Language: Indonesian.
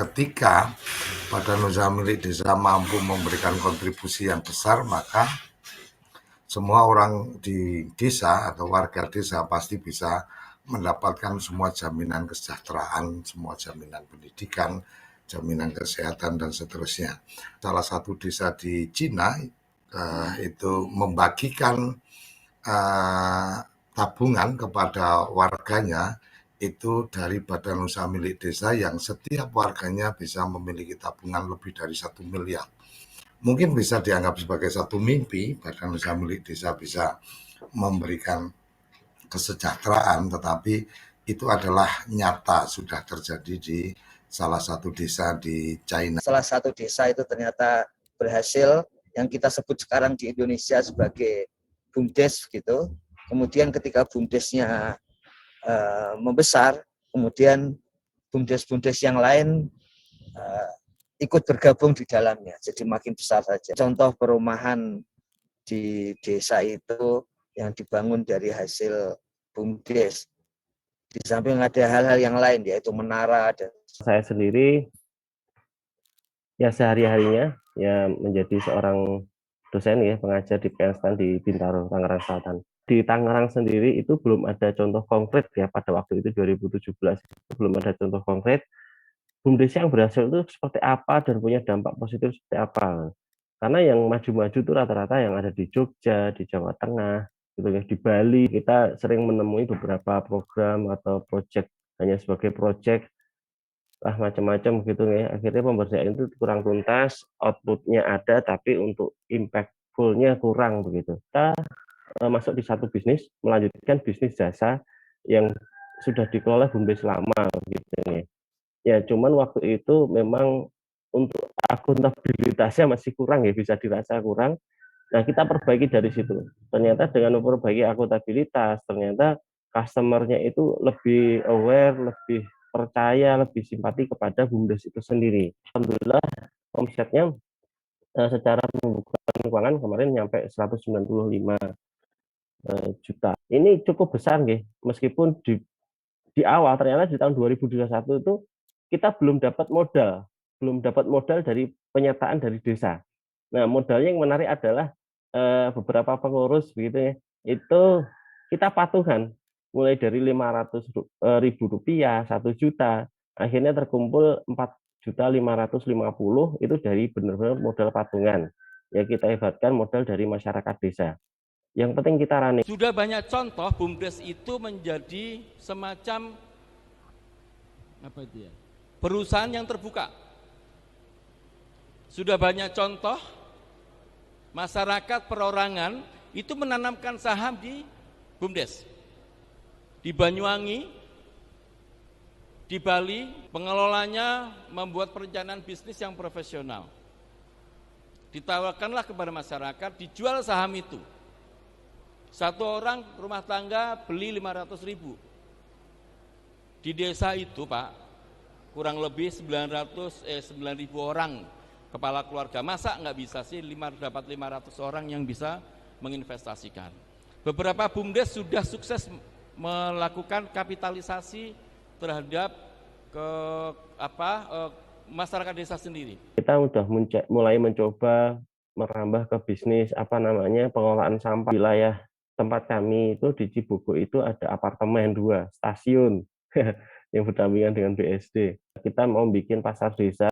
Ketika badan usaha milik desa mampu memberikan kontribusi yang besar, maka semua orang di desa atau warga desa pasti bisa mendapatkan semua jaminan kesejahteraan, semua jaminan pendidikan, jaminan kesehatan, dan seterusnya. Salah satu desa di Cina itu membagikan tabungan kepada warganya itu dari badan usaha milik desa yang setiap warganya bisa memiliki tabungan lebih dari 1 miliar. Mungkin bisa dianggap sebagai satu mimpi, badan usaha milik desa bisa memberikan kesejahteraan, tetapi itu adalah nyata sudah terjadi di salah satu desa di China. Salah satu desa itu ternyata berhasil, yang kita sebut sekarang di Indonesia sebagai BUMDes gitu. Kemudian ketika BUMDesnya membesar, kemudian BUMDes yang lain ikut bergabung di dalamnya, jadi makin besar saja. Contoh perumahan di desa itu yang dibangun dari hasil BUMDes. Di samping ada hal-hal yang lain, yaitu menara. Dan saya sendiri ya sehari-harinya ya menjadi seorang dosen ya, pengajar di PNSTAN di Bintaro, Tangerang Selatan. Di Tangerang sendiri itu belum ada contoh konkret ya, pada waktu itu 2017 itu belum ada contoh konkret BUMDes yang berhasil itu seperti apa dan punya dampak positif seperti apa. Karena yang maju-maju itu rata-rata yang ada di Jogja, di Jawa Tengah, gitu ya, di Bali. Kita sering menemui beberapa program atau proyek hanya sebagai proyek lah macam-macam gitu ya. Akhirnya pemberdayaan itu kurang tuntas, outputnya ada tapi untuk impactful-nya kurang begitu. Kita masuk di satu bisnis, melanjutkan bisnis jasa yang sudah dikelola BUMDes lama gitu ya. Ya cuman waktu itu memang untuk akuntabilitasnya masih kurang ya, bisa dirasa kurang. Nah kita perbaiki dari situ. Ternyata dengan memperbaiki akuntabilitas, ternyata customer-nya itu lebih aware, lebih percaya, lebih simpati kepada BUMDes itu sendiri. Alhamdulillah omsetnya secara pembukaan keuangan kemarin nyampe 195 juta. Ini cukup besar nih, meskipun di awal ternyata di tahun 2021 itu kita belum dapat modal dari penyertaan dari desa. Nah modalnya yang menarik adalah beberapa pengurus begitu ya, itu kita patungan mulai dari 500.000 rupiah, 1 juta, akhirnya terkumpul 4.550.000 itu dari benar-benar modal patungan. Ya kita hebatkan modal dari masyarakat desa. Yang penting kita running. Sudah banyak contoh BUMDes itu menjadi semacam apa itu ya? Perusahaan yang terbuka. Sudah banyak contoh masyarakat perorangan itu menanamkan saham di BUMDes. Di Banyuwangi, di Bali, pengelolanya membuat perencanaan bisnis yang profesional. Ditawarkanlah kepada masyarakat, dijual saham itu. Satu orang rumah tangga beli 500.000. Di desa itu Pak, kurang lebih 9.000 orang kepala keluarga. Masa nggak bisa sih dapat 500 orang yang bisa menginvestasikan. Beberapa BUMDes sudah sukses melakukan kapitalisasi terhadap masyarakat desa sendiri. Kita sudah mulai mencoba merambah ke bisnis pengelolaan sampah. Wilayah tempat kami itu di Cibogo itu ada apartemen 2, stasiun yang berdampingan dengan BSD. Kita mau bikin pasar desa